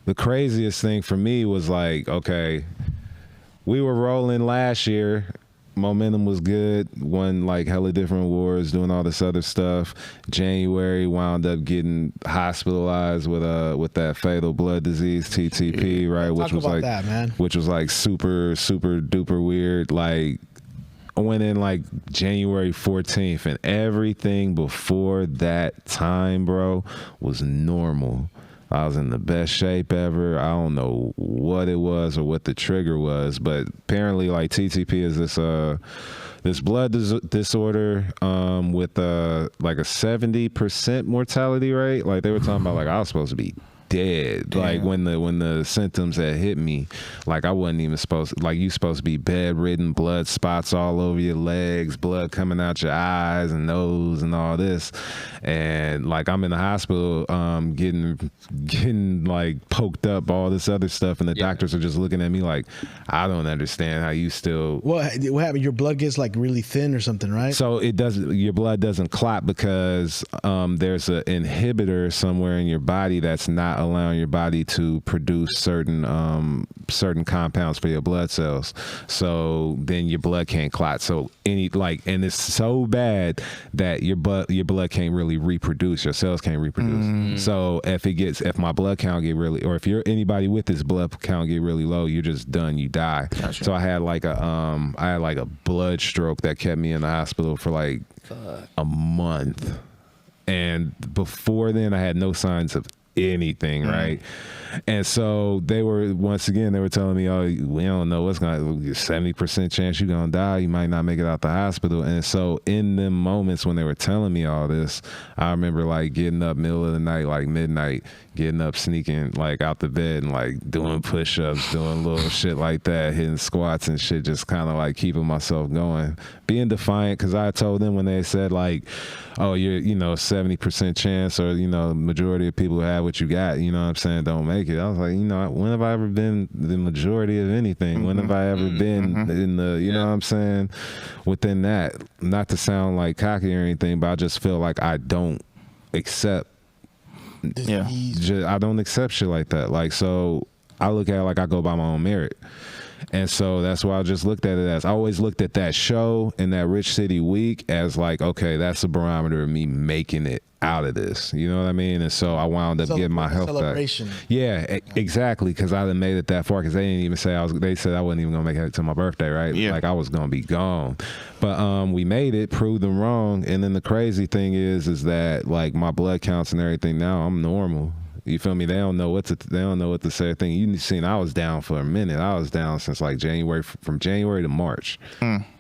the craziest thing for me was like, okay, we were rolling last year. Momentum was good. Won like hella different awards, doing all this other stuff. January wound up getting hospitalized with that fatal blood disease TTP, right? Talk about that, man. Which was like super duper weird. Like I went in like January 14th, and everything before that time, bro, was normal. I was in the best shape ever. I don't know what it was or what the trigger was, but apparently like TTP is this blood disorder with like a 70% mortality rate. Like they were talking about, like I was supposed to be dead. Damn. Like when the symptoms had hit me, like I wasn't even supposed to, like you supposed to be bedridden, blood spots all over your legs, blood coming out your eyes and nose and all this. And like I'm in the hospital getting like poked up, all this other stuff, and the doctors are just looking at me like, I don't understand how you still. What happened? Your blood gets like really thin or something, right? So your blood doesn't clot because there's an inhibitor somewhere in your body that's not allowing your body to produce certain compounds for your blood cells. So then your blood can't clot. So and it's so bad that your blood can't really reproduce. Your cells can't reproduce. So if my blood count get really, or if you're anybody with this blood count get really low, you're just done. You die. Gotcha. So I had like a blood stroke that kept me in the hospital for like a month. And before then, I had no signs of anything, right? And so they were telling me, oh, we don't know what's going to, 70% chance you're going to die. You might not make it out the hospital. And so in them moments when they were telling me all this, I remember like getting up middle of the night, like midnight, getting up, sneaking like out the bed and like doing push-ups, doing little shit like that, hitting squats and shit, just kind of like keeping myself going, being defiant. Because I told them when they said like, oh, you're 70% chance, or majority of people who have what you got, you know what I'm saying, don't make it. I was like, when have I ever been the majority of anything? When have I ever been in the, you know what I'm saying, within that? Not to sound like cocky or anything, but I just feel like I don't accept. I don't accept shit like that. Like, so I look at it like I go by my own merit. And so that's why I just looked at it as, I always looked at that show and that Rich City Week as like, okay, that's a barometer of me making it out of this. You know what I mean? And so I wound up getting my health back. Yeah, exactly. Because I done made it that far. Because they didn't even say they said I wasn't even gonna make it to my birthday, right? Yeah. Like I was gonna be gone. But we made it, proved them wrong. And then the crazy thing is that like my blood counts and everything now, I'm normal. You feel me? They don't know what to say. Thing you seen, I was down for a minute. I was down since like from January to March.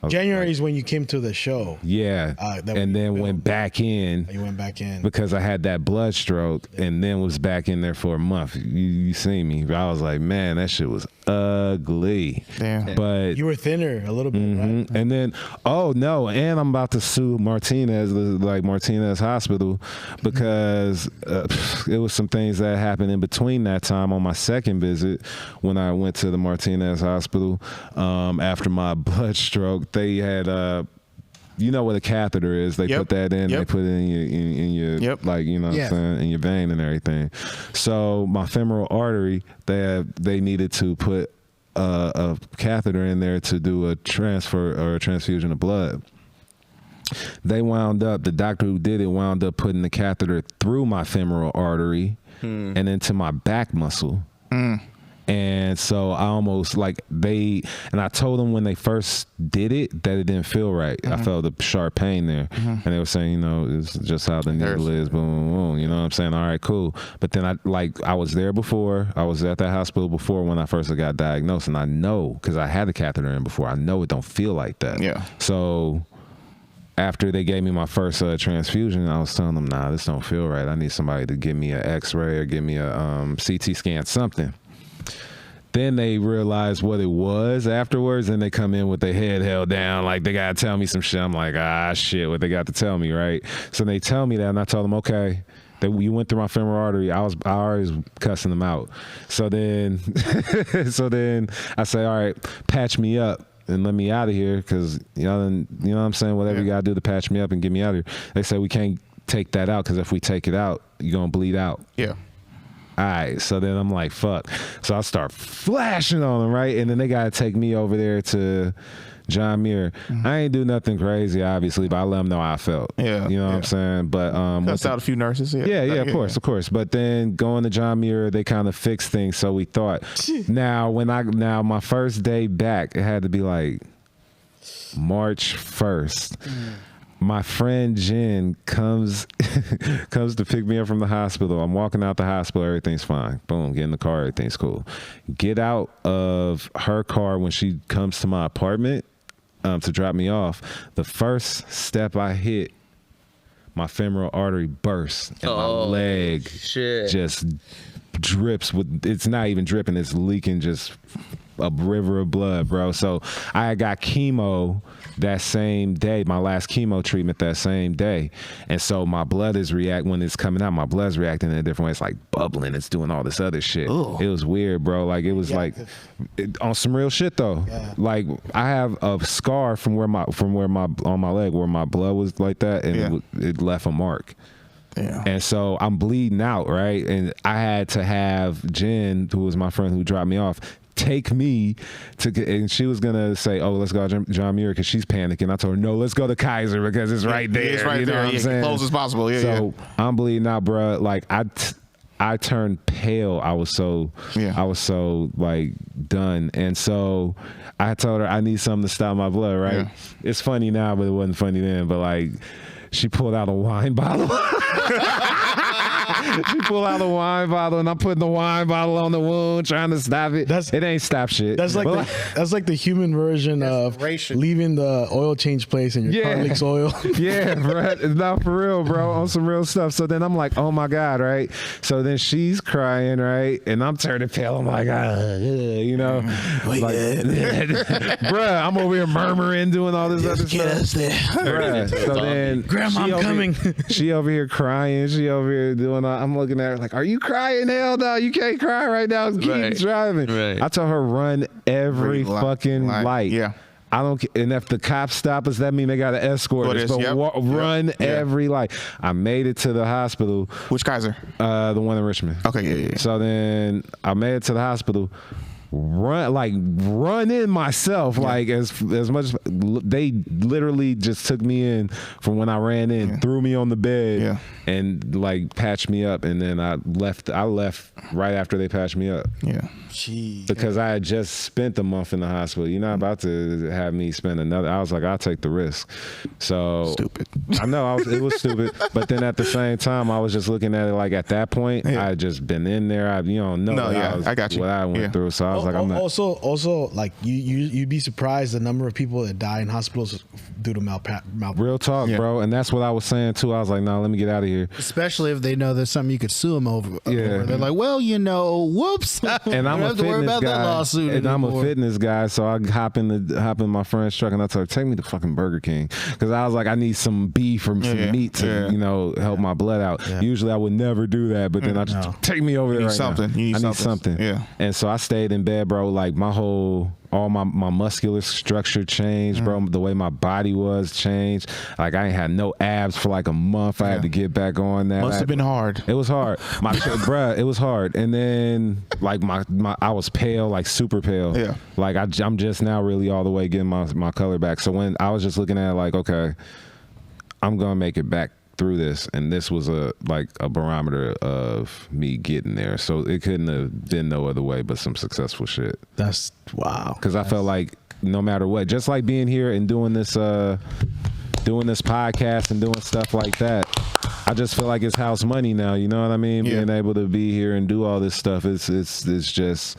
January is when you came to the show. Yeah, and then went back in. You went back in because I had that blood stroke, and then was back in there for a month. You seen me? I was like, man, that shit was ugly. Damn. But you were thinner a little bit, right? And then, oh no, and I'm about to sue Martinez, like Martinez Hospital, because it was some things that happened in between that time on my second visit when I went to the Martinez Hospital after my blood stroke. They had you know what a catheter is. They put that in. They put it in your like, you know what I'm saying, in your vein and everything. So my femoral artery, they needed to put a catheter in there to do a transfer or a transfusion of blood. The doctor who did it wound up putting the catheter through my femoral artery and into my back muscle. And so I almost and I told them when they first did it that it didn't feel right. I felt a sharp pain there. And they were saying, it's just how the needle is, boom, boom, boom. You know what I'm saying? All right, cool. But then I was there before. I was at that hospital before when I first got diagnosed. And I know, because I had the catheter in before, I know it don't feel like that. Yeah. So after they gave me my first transfusion, I was telling them, nah, this don't feel right. I need somebody to give me an x-ray or give me a CT scan, something. Then they realized what it was afterwards, and they come in with their head held down, like they gotta tell me some shit. I'm like, shit, what they got to tell me, right? So they tell me that, and I told them, okay, that you went through my femoral artery. I always cussing them out. So then, I say, all right, patch me up and let me out of here, because you know what I'm saying, whatever you gotta do to patch me up and get me out of here. They said we can't take that out, because if we take it out, you're gonna bleed out. Yeah. all right. So then I'm like, fuck. So I start flashing on them, right? And then they got to take me over there to John Muir. I ain't do nothing crazy, obviously, but I let them know how I felt. Yeah. You know what I'm saying? But cussed out a few nurses. Yeah, of course. But then going to John Muir, they kind of fixed things, so we thought. Now my first day back, it had to be like March 1st. My friend Jen comes to pick me up from the hospital. I'm walking out the hospital, everything's fine. Boom, get in the car, everything's cool. Get out of her car when she comes to my apartment to drop me off. The first step I hit, my femoral artery bursts and my leg just drips with, it's not even dripping, it's leaking just a river of blood, bro. So I got chemo that same day, my last chemo treatment that same day. And so my blood is when it's coming out, my blood's reacting in a different way. It's like bubbling, it's doing all this other shit. Ooh. It was weird, bro. Like it was on some real shit though. Yeah. Like I have a scar from where on my leg where my blood was like that, and it left a mark. Yeah. And so I'm bleeding out, right? And I had to have Jen, who was my friend who dropped me off, take me and she was gonna say, "Oh, let's go to John Muir," because she's panicking. I told her, "No, let's go to Kaiser because it's right there." It's right you know there. What I'm saying? Close as possible. Yeah. So I'm bleeding out, bro. Like I turned pale. I was so like done. And so I told her I need something to stop my blood. Right? Yeah. It's funny now, but it wasn't funny then. But like, she pulled out a wine bottle. She pulled out a wine bottle, and I'm putting the wine bottle on the wound, trying to stop it. It ain't stop shit. That's like the human version of leaving the oil change place and your car leaks oil. Yeah, bro. Not for real, bro. On some real stuff. So then I'm like, oh my God, right? So then she's crying, right? And I'm turning pale. I'm like, you know, bruh, I'm over here murmuring, doing all this other stuff. Bruh. So then, Grandma, I'm coming. She over here crying. She over here doing all. I'm looking at her like, are you crying? Hell no, you can't cry right now. Keep driving. Right. I told her, run every fucking light. Yeah. I don't care. And if the cops stop us, that means they got to escort us. But run every light. I made it to the hospital. Which Kaiser? The one in Richmond. Okay, yeah. So then I made it to the hospital. Run in myself, like as much. They literally just took me in from when I ran in, threw me on the bed, and like patched me up, and then I left right after they patched me up. Yeah, jeez. Because I had just spent a month in the hospital. You're not about to have me spend another. I was like, I'll take the risk. So stupid. I know it was stupid, but then at the same time, I was just looking at it like at that point, I had just been in there. I got you. What I went through. So I was like, I'm not. Also, like you'd be surprised the number of people that die in hospitals due to malpractice. Real talk, bro, and that's what I was saying too. I was like, no, let me get out of here. Especially if they know there's something you could sue them over. Yeah, they're like, well, whoops. And I'm a fitness guy. And I'm a fitness guy, so I hop in my friend's truck, and I told her, take me to fucking Burger King, because I was like, I need some beef or some meat to help my blood out. Yeah. Usually I would never do that, but then I just take me over there right now. I need something. Yeah. And so I stayed in bed, bro. Like all my muscular structure changed, bro. The way my body was changed. Like I ain't had no abs for like a month. I had to get back on that. Must have been hard. It was hard. Bruh, it was hard. And then like I was pale, like super pale. Yeah. Like I'm just now really all the way getting my color back. So when I was just looking at it like, okay, I'm gonna make it back through this, and this was a barometer of me getting there. So it couldn't have been no other way but some successful shit. That's wow. Because I felt like no matter what, just like being here and doing this podcast and doing stuff like that, I just feel like it's house money now. You know what I mean? Yeah. Being able to be here and do all this stuff, it's just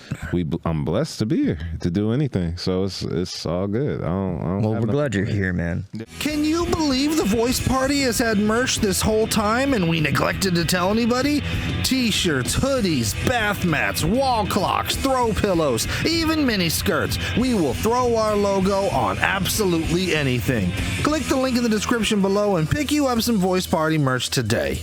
I'm blessed to be here to do anything. So it's all good. We're glad you're here, man. Can you believe the Voice Party has had merch this whole time and we neglected to tell anybody? T-shirts, hoodies, bath mats, wall clocks, throw pillows, even mini skirts. We will throw our logo on absolutely anything. Click the link in the description below and pick you up some Voice Party merch today.